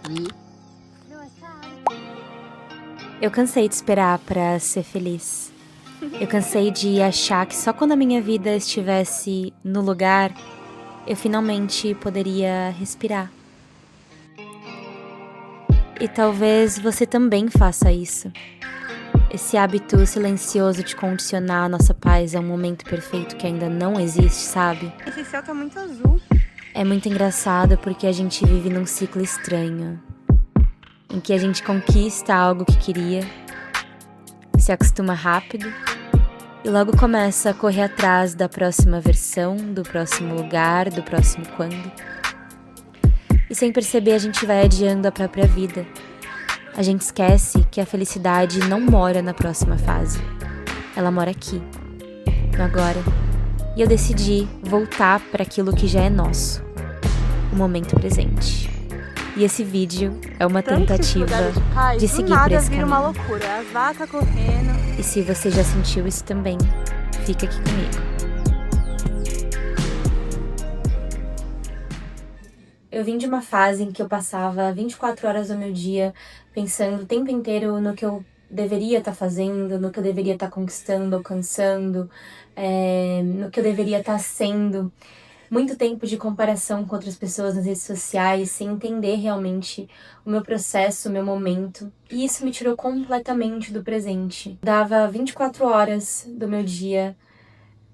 Oui. Eu cansei de esperar pra ser feliz. Eu cansei de achar que só quando a minha vida estivesse no lugar, eu finalmente poderia respirar. E talvez você também faça isso. Esse hábito silencioso de condicionar a nossa paz a um momento perfeito que ainda não existe, sabe? Esse céu tá muito azul. É muito engraçado porque a gente vive num ciclo estranho, em que a gente conquista algo que queria, se acostuma rápido e logo começa a correr atrás da próxima versão, do próximo lugar, do próximo quando. E sem perceber a gente vai adiando a própria vida. A gente esquece que a felicidade não mora na próxima fase. Ela mora aqui, no agora. E eu decidi voltar para aquilo que já é nosso, o momento presente. E esse vídeo é uma tentativa de seguir por esse vira uma caminho. loucura, as vacas correndo. E se você já sentiu isso também, fica aqui comigo. Eu vim de uma fase em que eu passava 24 horas do meu dia pensando o tempo inteiro no que eu deveria estar fazendo, no que eu deveria estar conquistando, alcançando, no que eu deveria estar sendo. Muito tempo de comparação com outras pessoas nas redes sociais, sem entender realmente o meu processo, o meu momento. E isso me tirou completamente do presente. Dava 24 horas do meu dia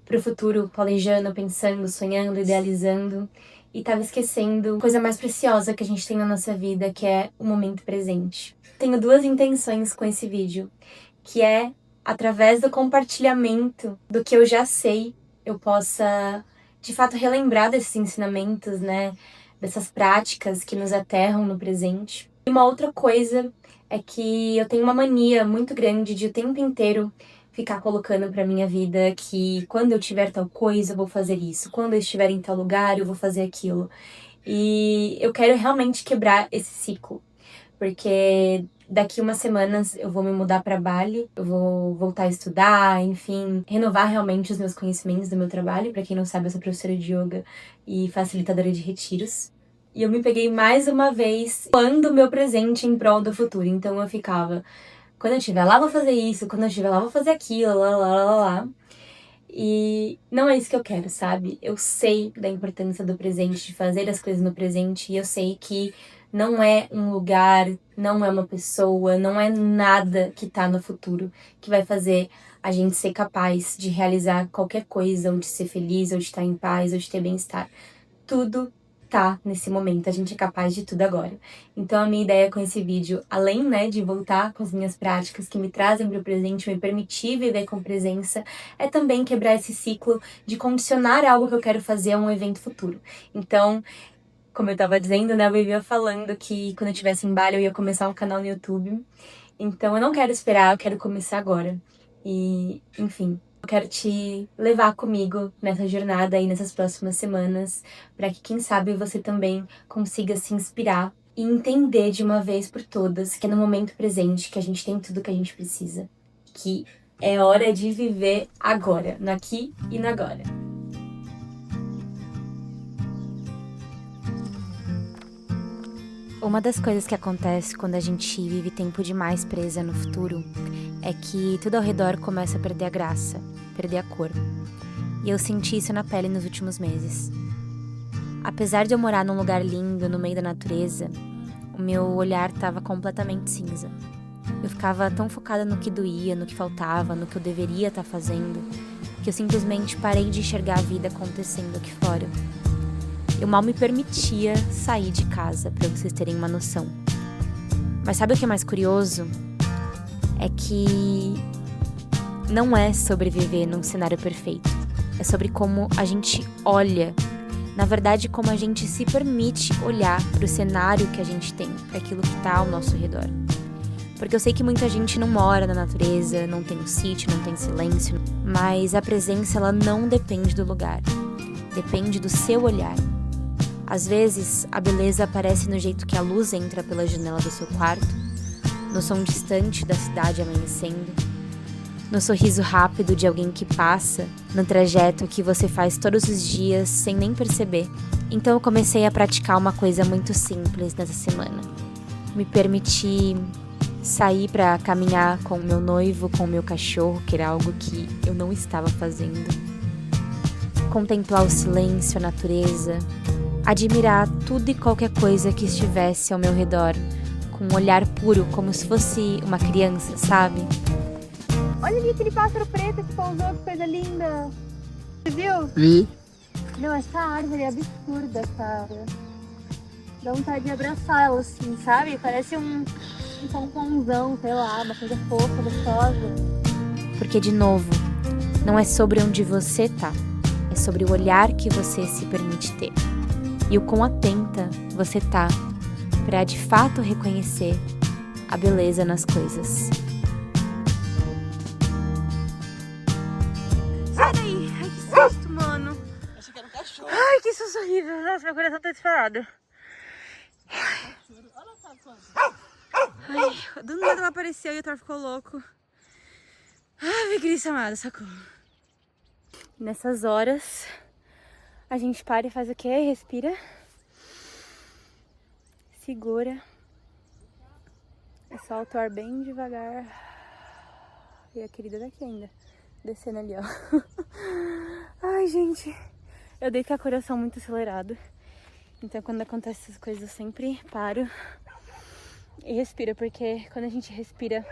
pro futuro, planejando, pensando, sonhando, idealizando. E tava esquecendo a coisa mais preciosa que a gente tem na nossa vida, que é o momento presente. Tenho duas intenções com esse vídeo, que é, através do compartilhamento do que eu já sei, eu possa, de fato, relembrar desses ensinamentos, né? Dessas práticas que nos aterram no presente. E uma outra coisa é que eu tenho uma mania muito grande de o tempo inteiro ficar colocando pra minha vida que quando eu tiver tal coisa, eu vou fazer isso. Quando eu estiver em tal lugar, eu vou fazer aquilo. E eu quero realmente quebrar esse ciclo. Porque daqui umas semanas eu vou me mudar pra Bali, eu vou voltar a estudar, enfim, renovar realmente os meus conhecimentos do meu trabalho. Pra quem não sabe, eu sou professora de yoga e facilitadora de retiros. E eu me peguei mais uma vez doando o meu presente em prol do futuro. Então eu ficava, quando eu estiver lá, vou fazer isso. Quando eu estiver lá, vou fazer aquilo. Lá, lá, lá, lá. E não é isso que eu quero, sabe? Eu sei da importância do presente, de fazer as coisas no presente. E eu sei que não é um lugar, não é uma pessoa, não é nada que tá no futuro que vai fazer a gente ser capaz de realizar qualquer coisa, ou de ser feliz, ou de estar em paz, ou de ter bem-estar. Tudo tá nesse momento, a gente é capaz de tudo agora. Então a minha ideia com esse vídeo, além, né, de voltar com as minhas práticas que me trazem para o presente, me permitir viver com presença, é também quebrar esse ciclo de condicionar algo que eu quero fazer a um evento futuro. Então, como eu tava dizendo, né, eu vivia falando que quando eu estivesse em Bali eu ia começar um canal no YouTube. Então eu não quero esperar, eu quero começar agora. E, enfim, eu quero te levar comigo nessa jornada aí nessas próximas semanas, para que quem sabe você também consiga se inspirar e entender de uma vez por todas que é no momento presente que a gente tem tudo que a gente precisa. Que é hora de viver agora, no aqui e no agora. Uma das coisas que acontece quando a gente vive tempo demais presa no futuro é que tudo ao redor começa a perder a graça, perder a cor. E eu senti isso na pele nos últimos meses. Apesar de eu morar num lugar lindo, no meio da natureza, o meu olhar estava completamente cinza. Eu ficava tão focada no que doía, no que faltava, no que eu deveria estar fazendo, que eu simplesmente parei de enxergar a vida acontecendo aqui fora. Eu mal me permitia sair de casa, pra vocês terem uma noção. Mas sabe o que é mais curioso? É que não é sobre viver num cenário perfeito. É sobre como a gente olha. Na verdade, como a gente se permite olhar pro cenário que a gente tem, para aquilo que tá ao nosso redor. Porque eu sei que muita gente não mora na natureza, não tem um sítio, não tem silêncio. Mas a presença, ela não depende do lugar. Depende do seu olhar. Às vezes, a beleza aparece no jeito que a luz entra pela janela do seu quarto, no som distante da cidade amanhecendo, no sorriso rápido de alguém que passa, no trajeto que você faz todos os dias sem nem perceber. Então eu comecei a praticar uma coisa muito simples nessa semana. Me permitir sair para caminhar com o meu noivo, com o meu cachorro, que era algo que eu não estava fazendo. Contemplar o silêncio, a natureza, admirar tudo e qualquer coisa que estivesse ao meu redor, com um olhar puro, como se fosse uma criança, sabe? Olha ali aquele pássaro preto que pousou, que coisa linda. Você viu? Vi. Não, essa árvore é absurda, cara. Dá vontade de abraçar ela assim, sabe? Parece um pomponzão, sei lá, uma coisa fofa, gostosa. Porque, de novo, não é sobre onde você tá, é sobre o olhar que você se permite ter. E o quão atenta você tá para de fato reconhecer a beleza nas coisas. Sai daí! Ai, que susto, mano! Achei que era um cachorro. Ai, que susto horrível! Nossa, meu coração tá disparado. Ai, do nada ela apareceu e o Thor ficou louco. Ai, Cristo amado, socorro. Nessas horas, a gente para e faz o quê? Respira. Segura. E solta o Thor bem devagar. E a querida daqui ainda, descendo ali, ó. Ai, gente. Eu deito com o coração muito acelerado. Então, quando acontecem essas coisas, eu sempre paro e respiro. Porque quando a gente respira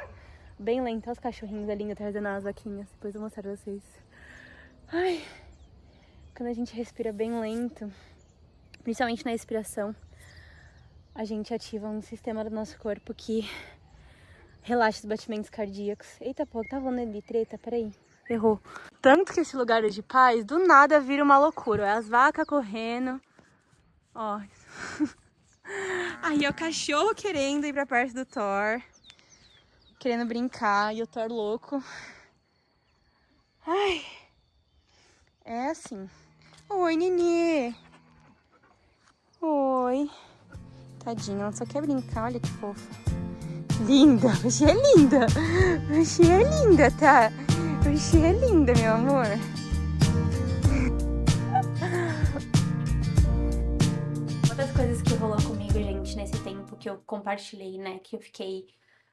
bem lento, olha os cachorrinhos ali atrás das vaquinhas. Depois eu vou mostrar pra vocês. Ai, quando a gente respira bem lento, principalmente na respiração, a gente ativa um sistema do nosso corpo que relaxa os batimentos cardíacos. Eita, pô, tá rolando ali, treta, peraí. Errou. Tanto que esse lugar de paz, do nada vira uma loucura. É as vacas correndo. Ó. Aí é o cachorro querendo ir pra perto do Thor. Querendo brincar. E o Thor louco. Ai. É assim. Oi, Nenê. Oi. Tadinha, ela só quer brincar. Olha que fofa. Linda. Você é linda. Você é linda, tá? Você é linda, meu amor. Uma das coisas que rolou comigo, gente, nesse tempo que eu compartilhei, né, que eu fiquei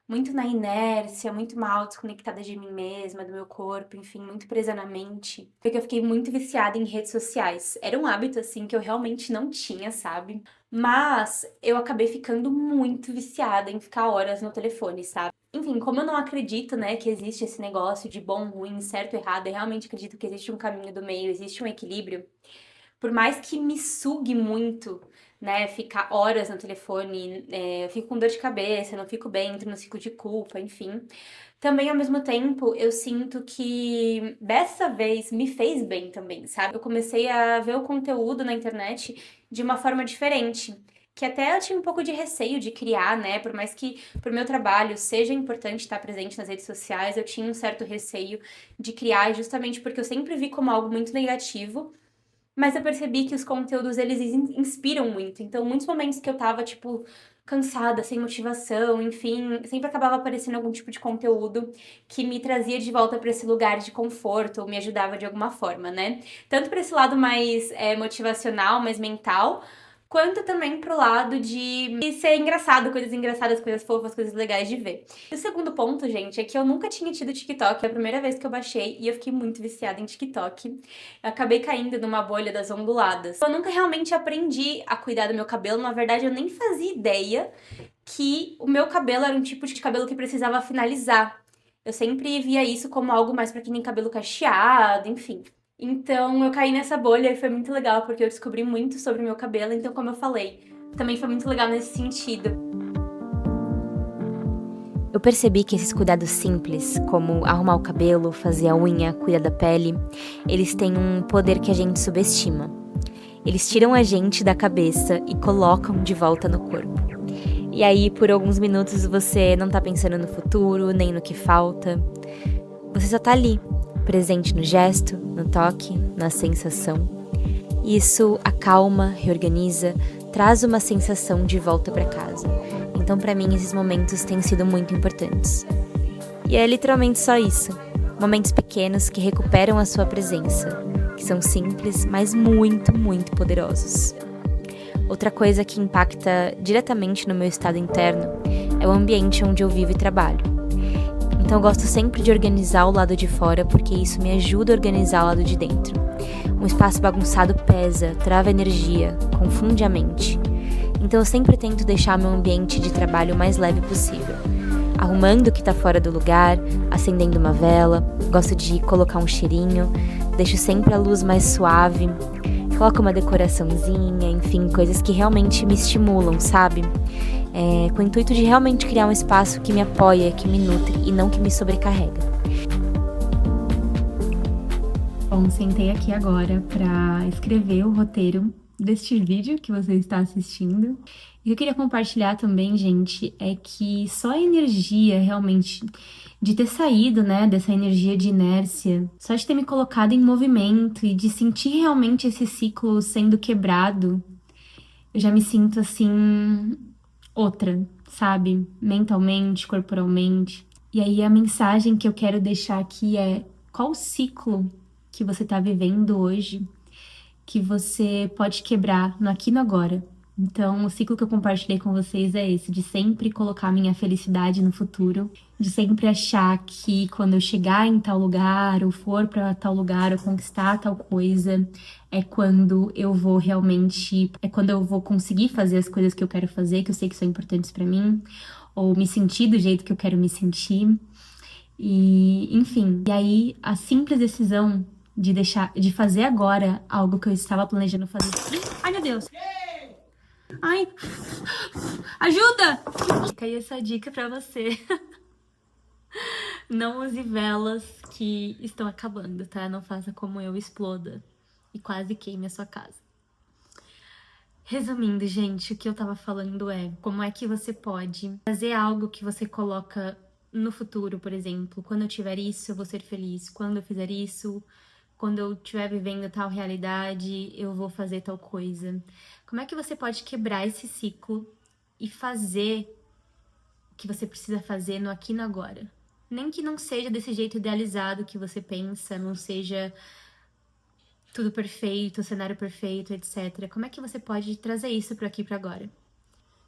muito na inércia, muito mal desconectada de mim mesma, do meu corpo, enfim, muito presa na mente, foi que eu fiquei muito viciada em redes sociais. Era um hábito, assim, que eu realmente não tinha, sabe? Mas eu acabei ficando muito viciada em ficar horas no telefone, sabe? Enfim, como eu não acredito, né, que existe esse negócio de bom, ruim, certo, errado, eu realmente acredito que existe um caminho do meio, existe um equilíbrio. Por mais que me sugue muito, né, ficar horas no telefone, eu fico com dor de cabeça, não fico bem, entro no ciclo de culpa, enfim. Também, ao mesmo tempo, eu sinto que dessa vez me fez bem também, sabe? Eu comecei a ver o conteúdo na internet de uma forma diferente. Que até eu tinha um pouco de receio de criar, né? Por mais que pro meu trabalho seja importante estar presente nas redes sociais, eu tinha um certo receio de criar, justamente porque eu sempre vi como algo muito negativo. Mas eu percebi que os conteúdos, eles inspiram muito. Então, muitos momentos que eu tava, tipo, cansada, sem motivação, enfim, sempre acabava aparecendo algum tipo de conteúdo que me trazia de volta pra esse lugar de conforto ou me ajudava de alguma forma, né? Tanto pra esse lado mais motivacional, mais mental, quanto também pro lado de ser engraçado, coisas engraçadas, coisas fofas, coisas legais de ver. E o segundo ponto, gente, é que eu nunca tinha tido TikTok, foi a primeira vez que eu baixei e eu fiquei muito viciada em TikTok. Eu acabei caindo numa bolha das onduladas. Eu nunca realmente aprendi a cuidar do meu cabelo, na verdade eu nem fazia ideia que o meu cabelo era um tipo de cabelo que precisava finalizar. Eu sempre via isso como algo mais pra quem tem cabelo cacheado, enfim. Então eu caí nessa bolha e foi muito legal, porque eu descobri muito sobre o meu cabelo, então como eu falei, também foi muito legal nesse sentido. Eu percebi que esses cuidados simples, como arrumar o cabelo, fazer a unha, cuidar da pele, eles têm um poder que a gente subestima. Eles tiram a gente da cabeça e colocam de volta no corpo. E aí, por alguns minutos, você não tá pensando no futuro, nem no que falta. Você só tá ali, presente no gesto, no toque, na sensação. Isso acalma, reorganiza, traz uma sensação de volta pra casa. Então, pra mim, esses momentos têm sido muito importantes. E é literalmente só isso. Momentos pequenos que recuperam a sua presença, que são simples, mas muito, muito poderosos. Outra coisa que impacta diretamente no meu estado interno é o ambiente onde eu vivo e trabalho. Então eu gosto sempre de organizar o lado de fora, porque isso me ajuda a organizar o lado de dentro. Um espaço bagunçado pesa, trava energia, confunde a mente. Então eu sempre tento deixar meu ambiente de trabalho o mais leve possível. Arrumando o que tá fora do lugar, acendendo uma vela, gosto de colocar um cheirinho, deixo sempre a luz mais suave, coloco uma decoraçãozinha, enfim, coisas que realmente me estimulam, sabe? Com o intuito de realmente criar um espaço que me apoia, que me nutre e não que me sobrecarrega. Bom, sentei aqui agora para escrever o roteiro deste vídeo que você está assistindo. E eu queria compartilhar também, gente, é que só a energia realmente de ter saído, né, dessa energia de inércia, só de ter me colocado em movimento e de sentir realmente esse ciclo sendo quebrado, eu já me sinto assim, outra, sabe? Mentalmente, corporalmente. E aí a mensagem que eu quero deixar aqui é: qual o ciclo que você tá vivendo hoje que você pode quebrar no aqui e no agora? Então, o ciclo que eu compartilhei com vocês é esse, de sempre colocar minha felicidade no futuro, de sempre achar que quando eu chegar em tal lugar, ou for para tal lugar, ou conquistar tal coisa, é quando eu vou realmente, é quando eu vou conseguir fazer as coisas que eu quero fazer, que eu sei que são importantes para mim, ou me sentir do jeito que eu quero me sentir. E, enfim, e aí a simples decisão de fazer agora algo que eu estava planejando fazer. Ai, meu Deus! Ai, ajuda! Fica aí essa dica pra você. Não use velas que estão acabando, tá? Não faça como eu, exploda e quase queime a sua casa. Resumindo, gente, o que eu tava falando é como é que você pode fazer algo que você coloca no futuro, por exemplo. Quando eu tiver isso, eu vou ser feliz. Quando eu fizer isso, quando eu estiver vivendo tal realidade, eu vou fazer tal coisa. Como é que você pode quebrar esse ciclo e fazer o que você precisa fazer no aqui e no agora? Nem que não seja desse jeito idealizado que você pensa, não seja tudo perfeito, cenário perfeito, etc. Como é que você pode trazer isso para aqui e para agora?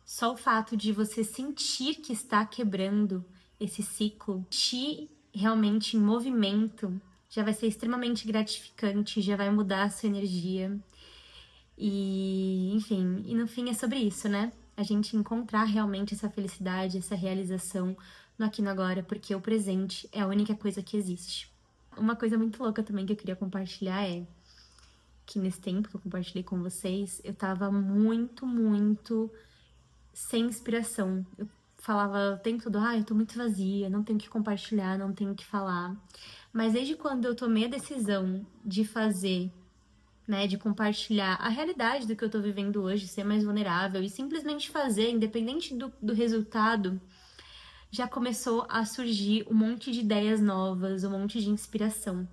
Só o fato de você sentir que está quebrando esse ciclo, te realmente em movimento, já vai ser extremamente gratificante, já vai mudar a sua energia. E, enfim, e no fim é sobre isso, né? A gente encontrar realmente essa felicidade, essa realização no aqui e no agora, porque o presente é a única coisa que existe. Uma coisa muito louca também que eu queria compartilhar é que nesse tempo que eu compartilhei com vocês, eu tava muito sem inspiração. Eu falava o tempo todo, eu tô muito vazia, não tenho o que compartilhar, não tenho o que falar. Mas desde quando eu tomei a decisão de fazer, né, de compartilhar a realidade do que eu tô vivendo hoje, ser mais vulnerável e simplesmente fazer, independente do resultado, já começou a surgir um monte de ideias novas, um monte de inspiração.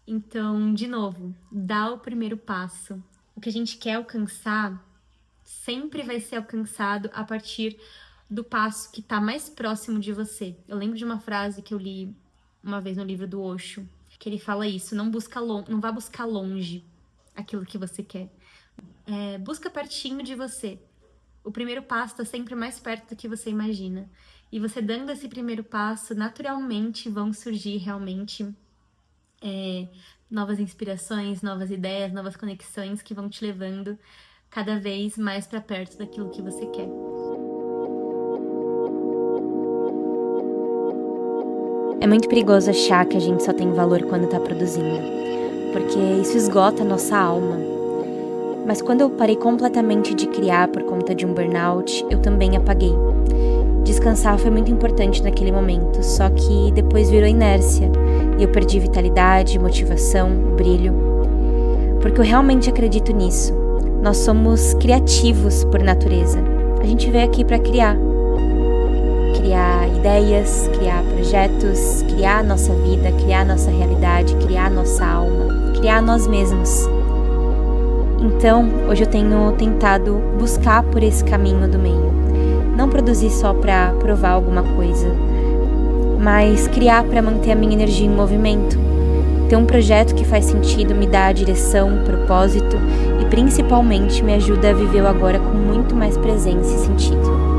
Então, de novo, dá o primeiro passo. O que a gente quer alcançar sempre vai ser alcançado a partir do passo que tá mais próximo de você. Eu lembro de uma frase que eu li uma vez no livro do Osho, que ele fala isso: não vá buscar longe aquilo que você quer. Busca pertinho de você. O primeiro passo está sempre mais perto do que você imagina. E você dando esse primeiro passo, naturalmente vão surgir realmente novas inspirações, novas ideias, novas conexões que vão te levando cada vez mais para perto daquilo que você quer. É muito perigoso achar que a gente só tem valor quando tá produzindo, porque isso esgota a nossa alma. Mas quando eu parei completamente de criar por conta de um burnout, eu também apaguei. Descansar foi muito importante naquele momento, só que depois virou inércia e eu perdi vitalidade, motivação, brilho. Porque eu realmente acredito nisso. Nós somos criativos por natureza. A gente veio aqui para criar. Criar ideias, criar projetos, criar a nossa vida, criar a nossa realidade, criar a nossa alma, criar nós mesmos. Então, hoje eu tenho tentado buscar por esse caminho do meio. Não produzir só para provar alguma coisa, mas criar para manter a minha energia em movimento. Ter um projeto que faz sentido me dá direção, propósito e principalmente me ajuda a viver o agora com muito mais presença e sentido.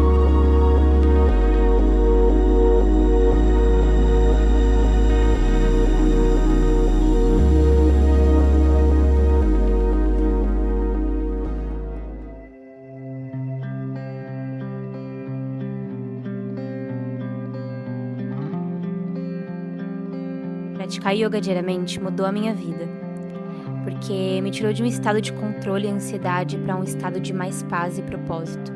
Praticar yoga diariamente mudou a minha vida, porque me tirou de um estado de controle e ansiedade para um estado de mais paz e propósito.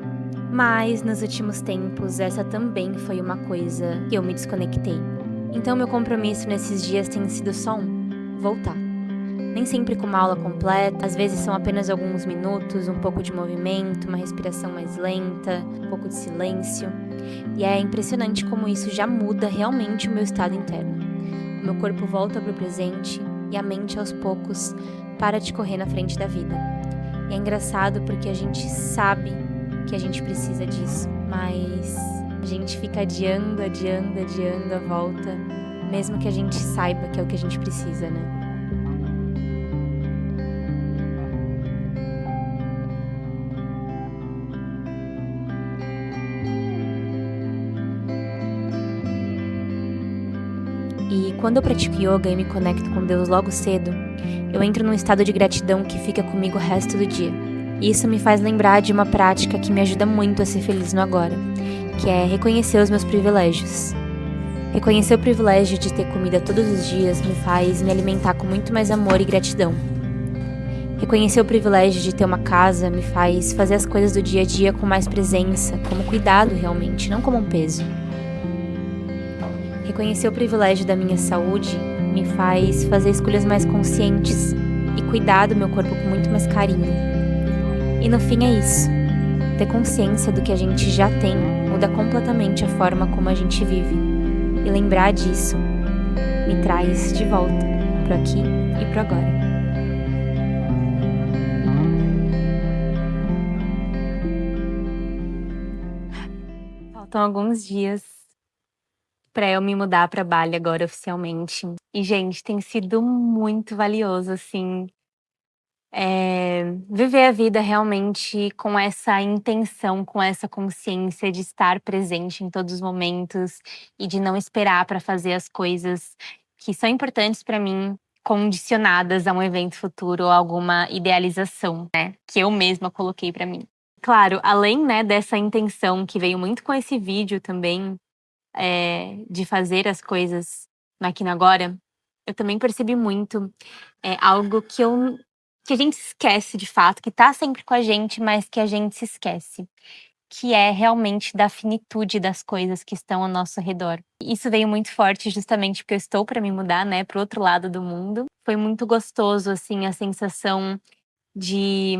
Mas, nos últimos tempos, essa também foi uma coisa que eu me desconectei. Então, meu compromisso nesses dias tem sido só voltar. Nem sempre com uma aula completa, às vezes são apenas alguns minutos, um pouco de movimento, uma respiração mais lenta, um pouco de silêncio. E é impressionante como isso já muda realmente o meu estado interno. O meu corpo volta para o presente e a mente, aos poucos, para de correr na frente da vida. E é engraçado porque a gente sabe que a gente precisa disso, mas a gente fica adiando a volta, mesmo que a gente saiba que é o que a gente precisa, né? E quando eu pratico yoga e me conecto com Deus logo cedo, eu entro num estado de gratidão que fica comigo o resto do dia. E isso me faz lembrar de uma prática que me ajuda muito a ser feliz no agora, que é reconhecer os meus privilégios. Reconhecer o privilégio de ter comida todos os dias me faz me alimentar com muito mais amor e gratidão. Reconhecer o privilégio de ter uma casa me faz fazer as coisas do dia a dia com mais presença, como cuidado realmente, não como um peso. Reconhecer o privilégio da minha saúde me faz fazer escolhas mais conscientes e cuidar do meu corpo com muito mais carinho. E no fim é isso. Ter consciência do que a gente já tem muda completamente a forma como a gente vive. E lembrar disso me traz de volta pro aqui e pro agora. Faltam alguns dias para eu me mudar para Bali agora oficialmente. E, gente, tem sido muito valioso, assim, viver a vida realmente com essa intenção, com essa consciência de estar presente em todos os momentos e de não esperar para fazer as coisas que são importantes para mim, condicionadas a um evento futuro ou alguma idealização, né, que eu mesma coloquei para mim. Claro, além, né, dessa intenção que veio muito com esse vídeo também, de fazer as coisas no aqui e no agora, eu também percebi muito algo que a gente esquece de fato, que tá sempre com a gente, mas que a gente se esquece, que é realmente da finitude das coisas que estão ao nosso redor. Isso veio muito forte justamente porque eu estou para me mudar, né, pro outro lado do mundo. Foi muito gostoso, assim, a sensação de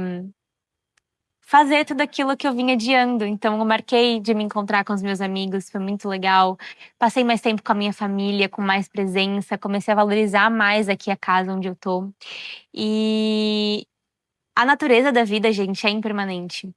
fazer tudo aquilo que eu vinha adiando. Então, eu marquei de me encontrar com os meus amigos, foi muito legal. Passei mais tempo com a minha família, com mais presença, comecei a valorizar mais aqui a casa onde eu tô. E a natureza da vida, gente, é impermanente.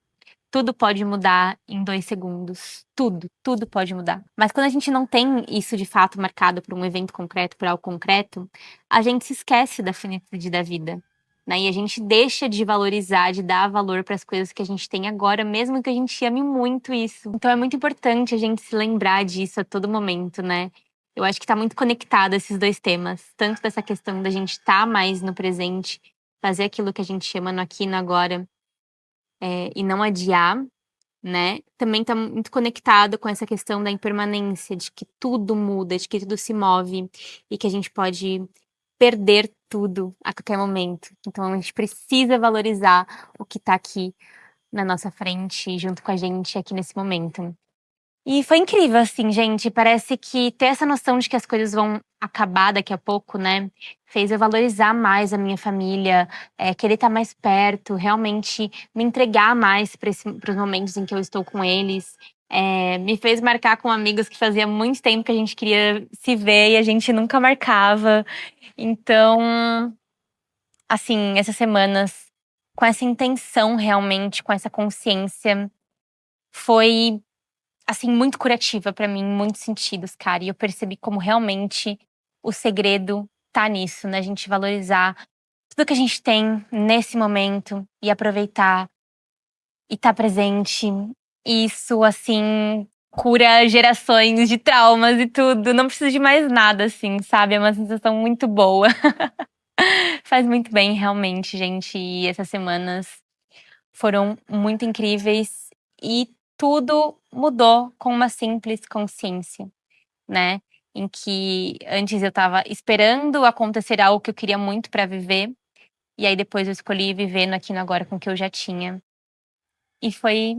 Tudo pode mudar em 2 segundos. Tudo pode mudar. Mas quando a gente não tem isso de fato marcado por um evento concreto, por algo concreto, a gente se esquece da finitude da vida, né? E a gente deixa de valorizar, de dar valor para as coisas que a gente tem agora, mesmo que a gente ame muito isso. Então é muito importante a gente se lembrar disso a todo momento, né? Eu acho que está muito conectado esses dois temas, tanto dessa questão da gente estar mais no presente, fazer aquilo que a gente chama no aqui e no agora, e não adiar, né? Também está muito conectado com essa questão da impermanência, de que tudo muda, de que tudo se move e que a gente pode perder tudo a qualquer momento. Então a gente precisa valorizar o que está aqui na nossa frente, junto com a gente aqui nesse momento. E foi incrível, assim, gente. Parece que ter essa noção de que as coisas vão acabar daqui a pouco, né? Fez eu valorizar mais a minha família, querer estar mais perto, realmente me entregar mais para os momentos em que eu estou com eles. Me fez marcar com amigos que fazia muito tempo que a gente queria se ver e a gente nunca marcava. Então, assim, essas semanas, com essa intenção realmente, com essa consciência, foi assim, muito curativa pra mim, em muitos sentidos, cara. E eu percebi como realmente o segredo tá nisso, né? A gente valorizar tudo que a gente tem nesse momento e aproveitar e tá presente. Isso, assim, cura gerações de traumas e tudo. Não precisa de mais nada, assim, sabe? É uma sensação muito boa. Faz muito bem, realmente, gente. E essas semanas foram muito incríveis e tudo mudou com uma simples consciência, né? Em que antes eu tava esperando acontecer algo que eu queria muito pra viver, e aí depois eu escolhi viver no aqui e no agora com o que eu já tinha. E foi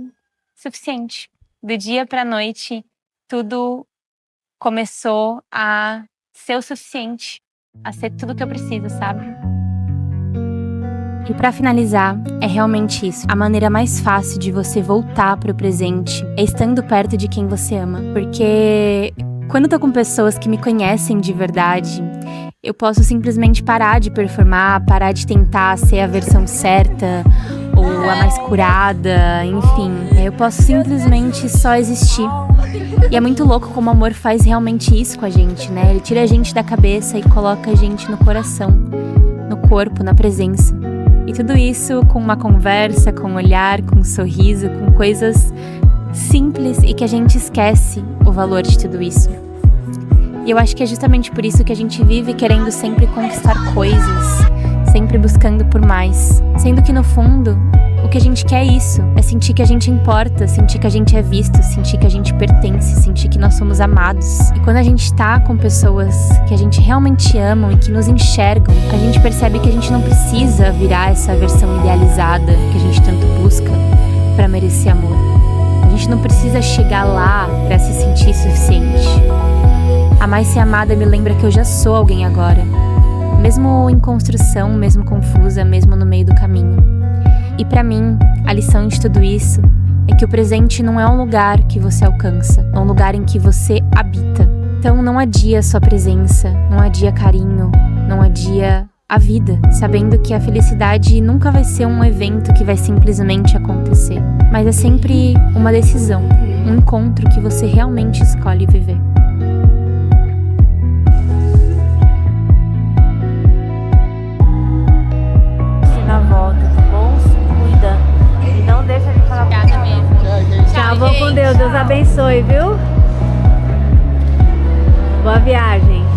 suficiente. Do dia pra noite, tudo começou a ser o suficiente, a ser tudo que eu preciso, sabe? E pra finalizar, é realmente isso. A maneira mais fácil de você voltar pro presente é estando perto de quem você ama. Porque quando eu tô com pessoas que me conhecem de verdade, eu posso simplesmente parar de performar, parar de tentar ser a versão certa ou a mais curada, enfim. Eu posso simplesmente só existir. E é muito louco como o amor faz realmente isso com a gente, né? Ele tira a gente da cabeça e coloca a gente no coração, no corpo, na presença. E tudo isso com uma conversa, com um olhar, com um sorriso, com coisas simples e que a gente esquece o valor de tudo isso. E eu acho que é justamente por isso que a gente vive querendo sempre conquistar coisas, sempre buscando por mais. Sendo que no fundo, o que a gente quer é isso, é sentir que a gente importa, sentir que a gente é visto, sentir que a gente pertence, sentir que nós somos amados. E quando a gente tá com pessoas que a gente realmente ama e que nos enxergam, a gente percebe que a gente não precisa virar essa versão idealizada que a gente tanto busca pra merecer amor. A gente não precisa chegar lá pra se sentir suficiente. Amar e ser amada me lembra que eu já sou alguém agora, mesmo em construção, mesmo confusa, mesmo no meio do caminho. E pra mim, a lição de tudo isso é que o presente não é um lugar que você alcança, é um lugar em que você habita. Então não adia sua presença, não adia carinho, não adia a vida, sabendo que a felicidade nunca vai ser um evento que vai simplesmente acontecer, mas é sempre uma decisão, um encontro que você realmente escolhe viver. Na volta, tá bom? Se cuida e não deixa de falar. Obrigada mesmo. Tchau, vou com Deus. Deus abençoe, viu? Boa viagem.